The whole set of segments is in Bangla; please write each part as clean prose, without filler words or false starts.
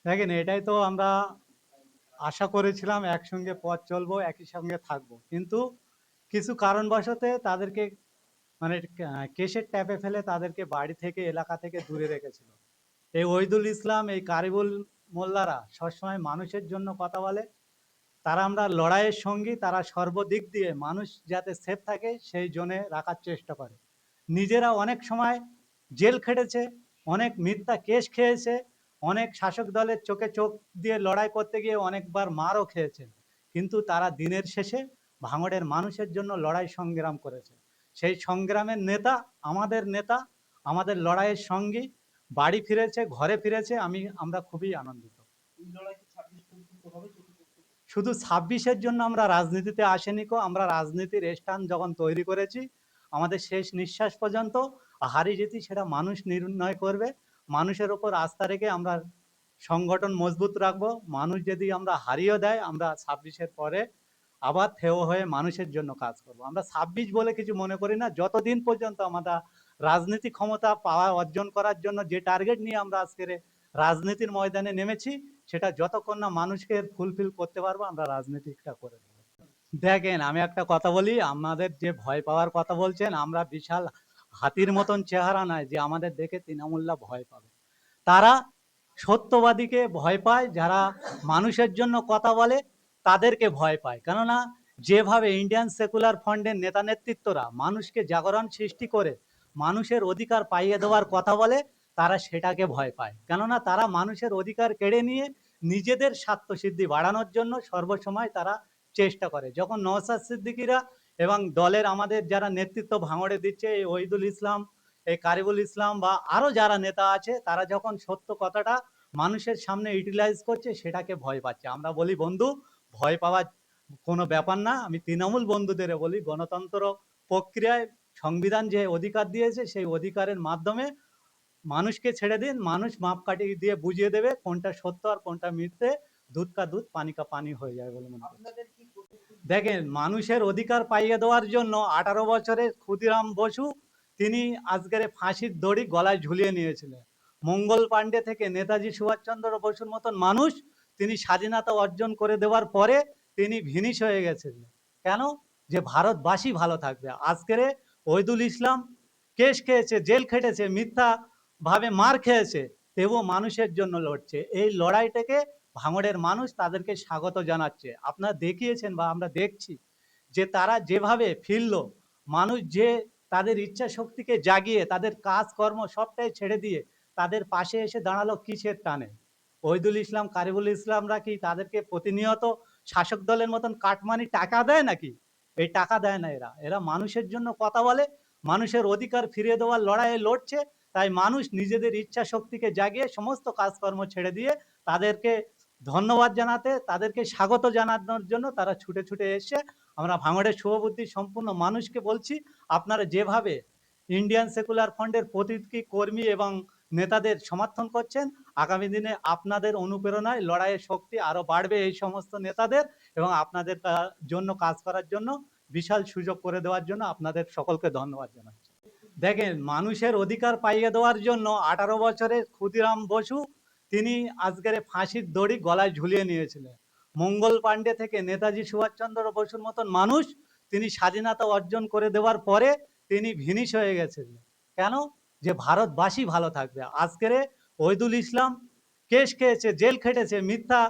দেখেন, এটাই তো আমরা আশা করেছিলাম, একসঙ্গে পথ চলবো, একই সঙ্গে থাকবো। কিন্তু কিছু কারণবশত তাদেরকে মানে কেসের ট্যাপে ফেলে তাদেরকে বাড়ি থেকে, এলাকা থেকে দূরে রেখেছিল। এই ওহিদুল ইসলাম, এই কারিবুল মোল্লারা সবসময় মানুষের জন্য কথা বলে। তারা আমরা লড়াইয়ের সঙ্গী, তারা সর্বদিক দিয়ে মানুষ যাতে সেফ থাকে সেই জন্যে রাখার চেষ্টা করে। নিজেরা অনেক সময় জেল খেটেছে, অনেক মিথ্যা কেস খেয়েছে, অনেক শাসক দলের চোখে চোখ দিয়ে লড়াই করতে গিয়ে অনেকবার মারও খেয়েছে। কিন্তু তারা দিনের শেষে ভাঙড়ের মানুষের জন্য লড়াই সংগ্রাম করেছে। সেই সংগ্রামের নেতা, আমাদের নেতা, আমাদের লড়াইয়ের সঙ্গী বাড়ি ফিরেছে, ঘরে ফিরেছে। আমরা খুবই আনন্দিত। শুধু ২৬-এর জন্য আমরা রাজনীতিতে আসেনি কো, আমরা রাজনীতির স্থান যখন তৈরি করেছি, আমাদের শেষ নিঃশ্বাস পর্যন্ত হারি জিতি সেটা মানুষ নির্ণয় করবে। মানুষের ওপর আস্থা রেখে আমরা সংগঠন মজবুত রাখবো। মানুষ যদি আমরা হারিয়ে দেয়, আমরা ২৬-এর পরে আবার থেয় হয়ে মানুষের জন্য কাজ করব। আমরা ২৬ বলে কিছু মনে করি না। যতদিন পর্যন্ত আমরা রাজনীতি ক্ষমতা পাওয়া অর্জন করার জন্য যে টার্গেট নিয়ে আমরা আজকের রাজনীতির ময়দানে নেমেছি, সেটা যতক্ষণ না মানুষকে ফুলফিল করতে পারবো, আমরা রাজনীতিটা করে দেবো। দেখেন, আমি একটা কথা বলি, আমাদের যে ভয় পাওয়ার কথা বলছেন, আমরা বিশাল হাতির মতন চেহারা নয় যে আমাদের দেখে তৃণমূলরা ভয় পাবে। তারা সত্যবাদীকে ভয় পায়, যারা মানুষের জন্য কথা বলে তাদেরকে ভয় পায়। কেননা যেভাবে ইন্ডিয়ান সেকুলার ফ্রন্টের নেতা নেতৃত্বরা মানুষকে জাগরণ সৃষ্টি করে মানুষের অধিকার পাইয়ে দেওয়ার কথা বলে, তারা সেটাকে ভয় পায়। কেননা তারা মানুষের অধিকার কেড়ে নিয়ে নিজেদের স্বার্থসিদ্ধি বাড়ানোর জন্য সর্বসময় তারা চেষ্টা করে। যখন নওশাদ সিদ্দিকীরা এবং দলের আমাদের যারা নেতৃত্ব ভাঙড়ে দিচ্ছে, এই ওহিদুল ইসলাম, এই কারিবুল ইসলাম বা আরো যারা নেতা আছে, তারা যখন সত্য কথাটা মানুষের সামনে ইউটিলাইজ করছে, সেটাকে ভয় পাচ্ছে। আমরা বলি, বন্ধু, ভয় পাওয়ার কোনো ব্যাপার না। আমি তৃণমূল বন্ধুদের বলি, গণতন্ত্র প্রক্রিয়ায় সংবিধান যে অধিকার দিয়েছে, সেই অধিকারের মাধ্যমে মানুষকে ছেড়ে দিন, মানুষ মাপকাঠি দিয়ে বুঝিয়ে দেবে কোনটা সত্য আর কোনটা মিথ্যে। দুধ কা দুধ, পানি কা পানি হয়ে যাবে বলে মনে করছি। দেখেন, মানুষের অধিকার পাইয়ে দেওয়ার জন্য 18 বছরের ক্ষুদিরাম বসু তিনি আজকের ফাঁসির দড়ি গলায় ঝুলিয়ে নিয়েছিলেন। মঙ্গল পাণ্ডে থেকে নেতাজি সুভাষচন্দ্র বসুর মতন মানুষ তিনি স্বাধীনতা অর্জন করে দেওয়ার পরে তিনি ভিনিশ হয়ে গেছিলেন। কেন? যে ভারতবাসী ভালো থাকবে। আজকের ওহিদুল ইসলাম কেস খেয়েছে, জেল খেটেছে, মিথ্যা ভাবে মার খেয়েছে, তবুও মানুষের জন্য লড়ছে। এই লড়াইটাকে ভাঙড়ের মানুষ তাদেরকে স্বাগত জানাচ্ছে। আপনারা দেখিয়েছেন বা আমরা দেখছি যে তারা যেভাবে ফিরল, মানুষ যে তাদের ইচ্ছা শক্তিকে জাগিয়ে তাদের কাজকর্ম সবটাই ছেড়ে দিয়ে তাদের পাশে এসে দাঁড়ালো কিসের টানে? ওহিদুল ইসলাম, কারিবুল ইসলামরা কি তাদেরকে প্রতিনিয়ত শাসক দলের মতন কাটমানি টাকা দেয় নাকি? এই টাকা দেয় না। এরা এরা মানুষের জন্য কথা বলে, মানুষের অধিকার ফিরিয়ে দেওয়ার লড়াইয়ে লড়ছে। তাই মানুষ নিজেদের ইচ্ছা শক্তিকে জাগিয়ে সমস্ত কাজকর্ম ছেড়ে দিয়ে তাদেরকে ধন্যবাদ জানাতে, তাদেরকে স্বাগত জানানোর জন্য তারা ছুটে ছুটে এসে। আমরা ভাঙড়ের শুভবুদ্ধি সম্পূর্ণ মানুষকে বলছি, আপনারা যেভাবে ইন্ডিয়ান সেকুলার ফ্রন্টের প্রতিটি কর্মী এবং নেতাদের সমর্থন করছেন, আগামী দিনে আপনাদের অনুপ্রেরণায় লড়াইয়ের শক্তি আরো বাড়বে এই সমস্ত নেতাদের, এবং আপনাদের জন্য কাজ করার জন্য বিশাল সুযোগ করে দেওয়ার জন্য আপনাদের সকলকে ধন্যবাদ জানাচ্ছি। দেখেন, মানুষের অধিকার পাইয়ে দেওয়ার জন্য 18 বছরের ক্ষুদিরাম বসু তিনি আজকের ফাঁসির দড়ি গলায় ঝুলিয়ে নিয়েছিলেন। মঙ্গল পাণ্ডে থেকে নেতাজি সুভাষচন্দ্র বসুর মতন মানুষ তিনি স্বাধীনতা অর্জন করে দেওয়ার পরে তিনি ভিনিশ হয়ে গেছিলেন। কেন? যে ভারতবাসী ভালো থাকবে। আজকের ওহিদুল ইসলাম কেস খেয়েছে, জেল খেটেছে, মিথ্যা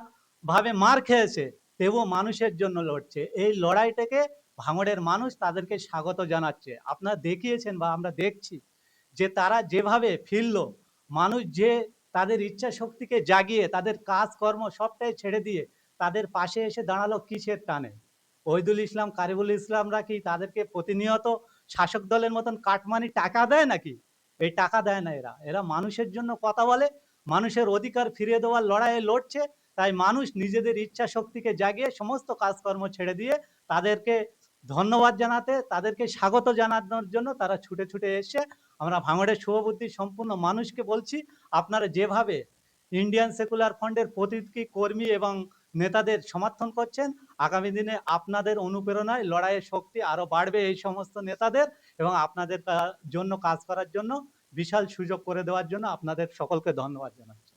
ভাবে মার খেয়েছে, তবুও মানুষের জন্য লড়ছে। এই লড়াইটাকে ভাঙড়ের মানুষ তাদেরকে স্বাগত জানাচ্ছে। আপনারা দেখিয়েছেন বা আমরা দেখছি যে তারা যেভাবে ফিরল, মানুষ যে তাদের ইচ্ছা শক্তিকে জাগিয়ে তাদের কাজকর্ম সবটাই ছেড়ে দিয়ে তাদের পাশে এসে দাঁড়ালো কিসের টানে? ওহিদুল ইসলাম, কারিবুল ইসলামরা কি তাদেরকে প্রতিনিয়ত শাসক দলের মতন কাটমানি টাকা দেয় নাকি? এই টাকা দেয় না। এরা এরা মানুষের জন্য কথা বলে, মানুষের অধিকার ফিরিয়ে দেওয়ার লড়াইয়ে লড়ছে। তাই মানুষ নিজেদের ইচ্ছা শক্তিকে জাগিয়ে সমস্ত কাজকর্ম ছেড়ে দিয়ে তাদেরকে ধন্যবাদ জানাতে, তাদেরকে স্বাগত জানানোর জন্য তারা ছুটে ছুটে এসে। আমরা ভাঙড়ের শুভবুদ্ধি সম্পূর্ণ মানুষকে বলছি, আপনারা যেভাবে ইন্ডিয়ান সেকুলার ফ্রন্টের প্রতিটি কর্মী এবং নেতাদের সমর্থন করছেন, আগামী দিনে আপনাদের অনুপ্রেরণায় লড়াইয়ের শক্তি আরো বাড়বে এই সমস্ত নেতাদের, এবং আপনাদের জন্য কাজ করার জন্য বিশাল সুযোগ করে দেওয়ার জন্য আপনাদের সকলকে ধন্যবাদ জানাচ্ছি।